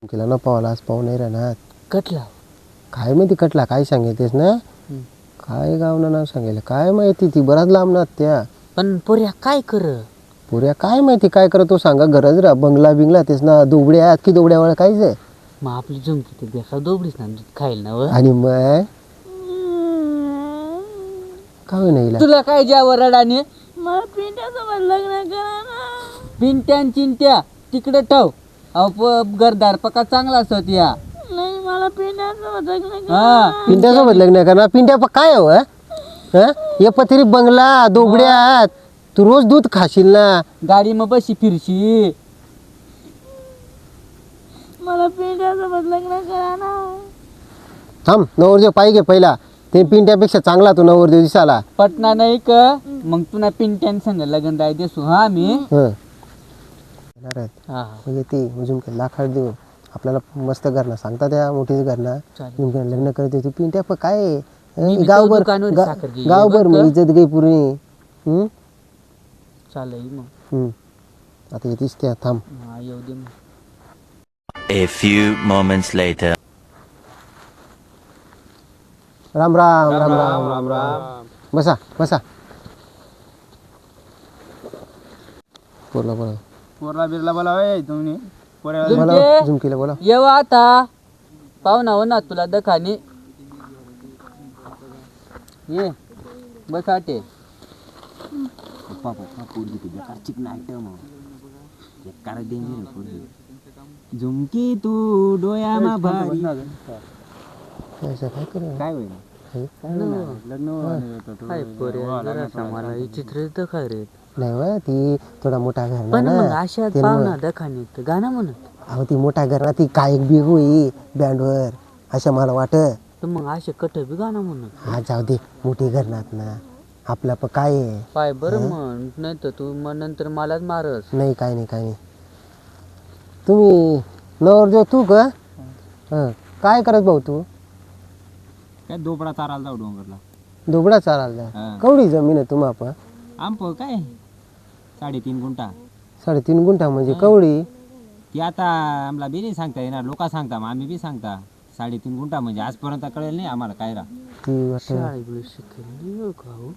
झुमकीला न पावाला आज पाहू नाही राहणार. कटला काय माहिती कटला काय सांगितलेस ना. काय गावना नाव सांगेल काय माहिती ती बराच लांब ना त्या. पण पोऱ्या काय कर पुऱ्या काय माहिती काय करतो सांगा. गरज रा बंगला बिंगला तेच ना. दोबड्या आहेत की दोबड्यावाळ काहीच आहे. मग आपली झुमकी ते बेकार दोबडीच ना दूध खाईल ना व. आणि मग काय नाही तुला काय ज्यावर रडाने मला पिंट्यासोबत लग्न करा ना. पिंट्यान चिंट्या तिकडे ठेव. घरदार पका चांगला असत या. नाही मला पिंट्यासोबत लग्न करा. हा पिंट्यासोबत लग्न करणार. पिंट्या काय हवं हे पत्री बंगला दोबड्या आहेत. तू रोज दूध खाशील ना. गाडी मग बशी फिरशी. मला पिंट्यासोबत लग्न करा ना. थांब नवरदेव पाहिजे पहिला. ते पिंट्यापेक्षा चांगला तू नवरदेव दिसाला. पटना नाही क मग तुला पिंट्यान संग लग्न राय देसू हा मी. येणार आहेत. हा म्हणजे ती झुमके लाखाड देऊ आपल्याला मस्त घरना सांगता त्या मोठीच घरना झुमके लग्न करत होती. पिंट्या पण काय मी बी गावभर दुकानावर साखर घेईल. गावभर बघ मग तर. इज्जत गई पुरी. चालेल मग. आता येतीस त्या थांब. हा येऊ दे मग. A few moments later. Ram Ram Ram Ram Ram Ram. बसा बसा. बोला बोला पोरला बिरला बोलावे तुम्ही पोऱ्याला झुमके, बोला झुमकीला बोला. येऊ आता पाहुणा हो ना तुला दखाने ये बस आटे. झुमकी तू डोयामा भारी असं काय करू. काय होईल काय पोऱ्या जरासा मला विचित्र दखा रे. नाही व ती थोडा मोठा घर पण मग ना. अशा ते पाहुणा दखाने तर गाणं म्हणत. अहो ती मोठा घर ना ती काय एक बिग होई बँडवर असं मला वाटत. तर मग असे कट बी गाणं म्हणत. हा जाऊ दे मोठी घरनात ना. आपला पण काय आहे. पाय बरं म्हण नाही तर तू मग नंतर मलाच मारस. नाही काय नाही काय नाही. तुम्ही नवरदेव तू का काय करत भाऊ तू. काय दोपडा चारायला जाऊ डोंगरला दुबडा चालायला हा. कवडी जमीन आहे तुम्हा पण. आंप काय 3.5 गुंठा 3.5 गुंठा म्हणजे कवडी. ती आता आम्हाला बी नाही सांगता येणार. लोक सांगता मग आम्ही बी सांगता 3.5 गुंठा म्हणजे आजपर्यंत कळेल नाही आम्हाला काय रा. ती वाटत शाळे बिळे शिकेल का हो?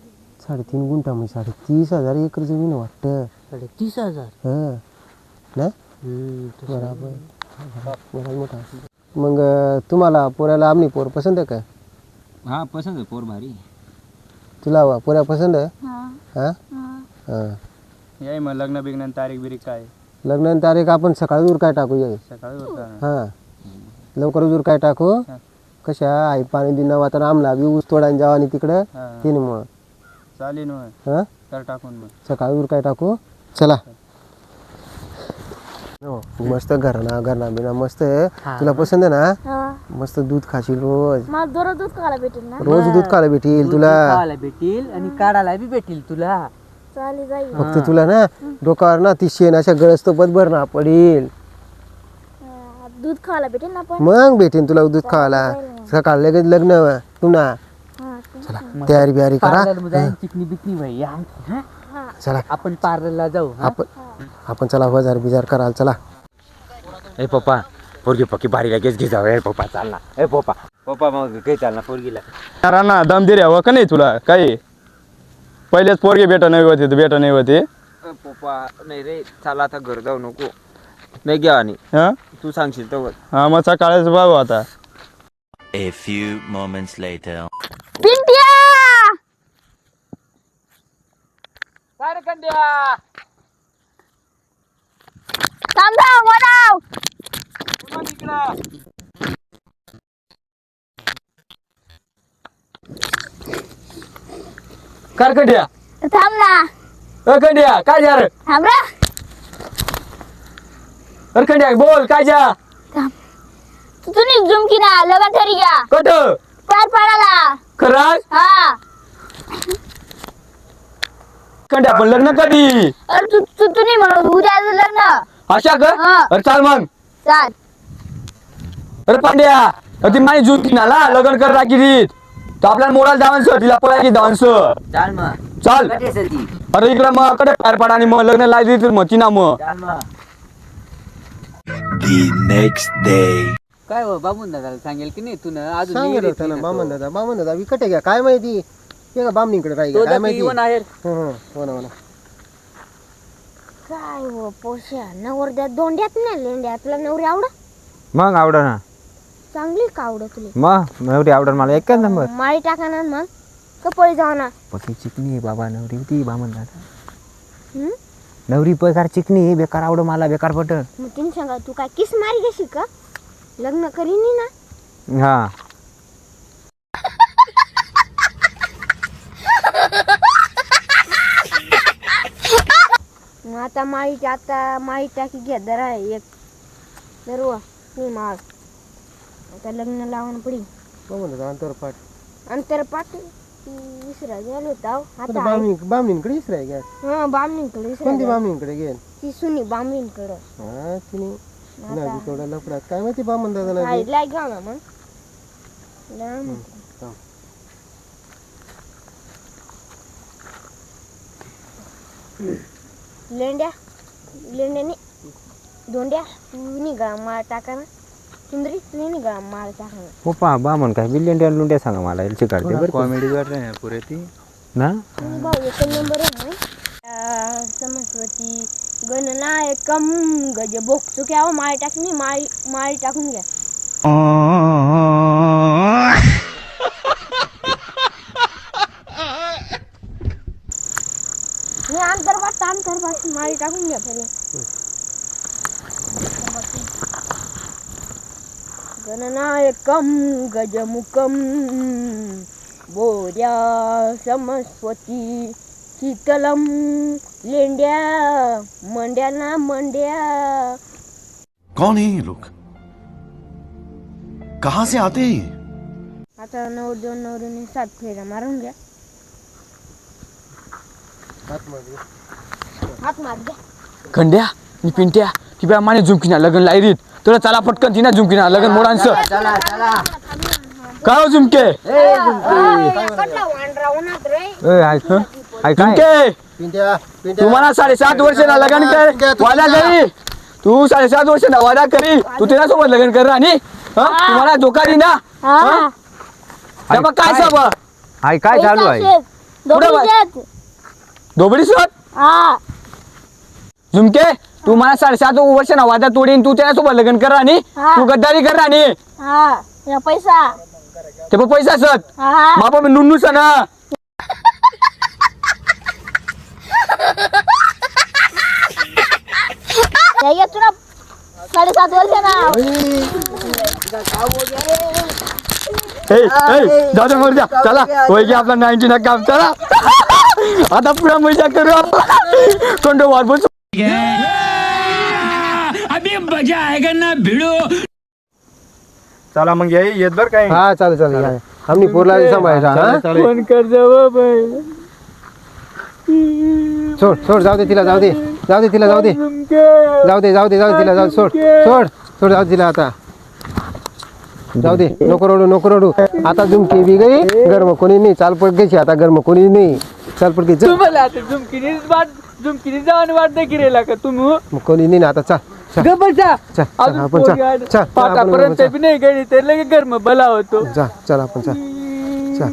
3.5 गुंठा म्हणजे 30,000 एकर जमीन वाटत. 30,000. ना तसं. बराबर बराच मोठा. मग तुम्हाला पोऱ्याला आमनी पोर पसंत आहे का. हा पसंत आहे पोर भारी. तुला पोऱ्या पसंत आहे. हा हा हा. हा याय मग लग्न बिग्न तारीख बिरीख काय लग्न तारीख आपण सकाळी दूर काय टाकू ये. सकाळी हा लवकर दूर काय टाकू. कशा आई पाणी दिन वातावरण आमला बी ऊस तोडायला जावा आणि तिकडं तिने मग चालेल हा तर टाकून मग सकाळी दूर काय टाकू. चला मस्त घरणा घरणा बिना मस्त आहे. तुला पसंत आहे ना. हा. मस्त दूध खाशील रोज. मला दररोज दूध खायला भेटेल ना. रोज दूध खायला भेटील दूध तुला. खायला भेटील आणि काढायला बी भेटील तुला. चालेल जाईल. फक्त तुला ना डोक्यावर ना ती शेण अशा गळस्तोपत भरणा पडेल. दूध खायला भेटेल ना पण. मग भेटेन तुला दूध खायला. सकाळ लगेच लग्न पुन्हा. हा चला तयारी बियारी करा. पार्लर मध्ये चिकनी बिकनी भाई या. हा? चला आपण पार्लरला जाऊ. हा? आपण चला बाजार बिजार कराल चला. ए पप्पा पोरगी पक्की भारी लगेच घे जाऊ. ए पप्पा चाल ना. ए पप्पा पप्पा मग काही चाल ना पोरगीला. ना दम दे रे हवं का नाही तुला काही. पहिलेच पोरगे भेट नाही होते भेट नाही होते. पप्पा नाही रे चाल आता घर जाऊ नको नाही घ्या आणि हा तू सांगशील तर हा मग सकाळीच बघू आता. A few moments later. Pintya काय रे कंड्या? थांब थांब वडाव. कर कंड्या थांब ना. कंड्या काय जा रे. थांब रे. अरे कंड्या बोल काय जा. तुम्ही झुमकी ना लग्न ठरी घ्या. कट पार पाडाला. खरं हा. कंड्या पण लग्न कधी. अरे तू नाही म्हणत उद्या लग्न. अशा कर. हा. अरे चाल मग. चाल. अरे पांड्या ती माझी जूत नाला लग्न कर राखी रीत तर आपल्याला मोडायला जावं सर तिला पळायची धावून सर. चाल मग. चाल कधी ती अरे इकडं मग कडे पार पाडा आणि मग लग्न लायची मग ती ना मग. चाल मग. The next day. काय हो बाबून दादाला सांगेल की नाही तुन अजून सांगत विहिरीत होता ना नाही बामन दादा विकटे घ्या काय माहिती हे का बामणीकडे राहील तो काय दाखी माहिती येऊन आहे हो ना काय हो पोशा नवरद्यात दोंड्यात नाही लेंड्या तुला नवरी आवड मग आवड ना चांगली का आवड तुला मग नवरी आवडत मला एकच नंबर माळी टाका ना मग कपळी जाऊ ना पकी चिकनी आहे बाबा नवरी होती बामन दादा हम्म? नवरी बेकार चिकनी आहे बेकार आवड मला बेकार पटत मग तिने सांगा तू काय किस मारी घेशी का लग्न करीनी ना हा मग आता माळी टाकी घ्या दरा एक दरवा मी माळ आता लग्न लावून पडी बामन दादा अंतरपाठ अंतरपाठ विसरा गेलो होता आता बामणीकडे इसराय घ्या हा बामणीकडे कोणती विसरा बामणीकडे घेन ती सुनी बामणीकडं हा तिने नाही थोडा लफडात काय माहिती बामन दादा हाय लाय घ्या ना मग लय मग. लेंड्याने दोंड्या तू निघा माळ टाका ना सुंदरी तू निघा माळ टाका ना पप्पा बामन काय बिल्लिंड्या लुंड्या सांगा मला याची काढते बरं कॉमेडी वाटते पुरे ती ना भाऊ एक नंबर आहे ना समस्वती गणनायकम गज बोकचो क्या माळ टाकणी माळी टाकून घ्या मी अंतर्वात माळी टाकून घ्या पहिले गणनायकम गजमुखम बोऱ्या समस्वती शीतलम लेंड्या मंड्या ना मंड्या कौन है ये लोग कहां से आते हैं ये? आता नवरीने 7 फेऱ्या मारून घ्या हात मार घ्या खंड्या मी पिंट्या ती बा माने झुमकीना लग्न लाईरीत तुला चला पटकन तिना झुमकीना लग्न मोडांचं काय हो झुमके कटला वांडरा उन्हात रे झुमके पिंट्या तू मला 7.5 वर्ष ना लग्न कर वादा करी तू 7.5 वर्ष ना वादा करी तू तिला सोबत लग्न कर आणि तुम्हाला धोका दी ना मग काय सब हाय काय चालू आहे धोबडी सोबत हा झुमके तू मला 7.5 वर्ष ना वादा तोडीन तू त्याच्यासोबत लग्न कर आणि तू गद्दारी कर आणि हा या पैसा ते पण पैसा असत हा बाबा मी नुन्नू ना या तुला 7.5 वर्ष ना जाऊ दे मर जा चला होय की आपला 90 काम चला आता पुरा मजा करू आपण कोंडो वार अभी मजा आएगा ना भिड़ो चला मग येत बर काय हा चालेल या आम्ही पोरला सांभाळायचा हा फोन कर जावं बाई सोड जाऊ दे तिला जाऊ दे तिला जाऊ दे तिला सोड जाऊ दे तिला आता जाऊ दे नको रडू आता झुमकी बी गई गरम कोणी नाही चालपट घ्यायची आता गरम कोणी नाही चालपट घ्यायची तुम्हाला आता झुमकिनी जाऊन वाटतं की रेला का तुम्ही मग कोणी नाही ना आता चल गबरचा चल अजून आपण पोरगी आहे. चल पाटापर्यंत बी नाही गेली तर लगे गरम बला होतो चल आपण चल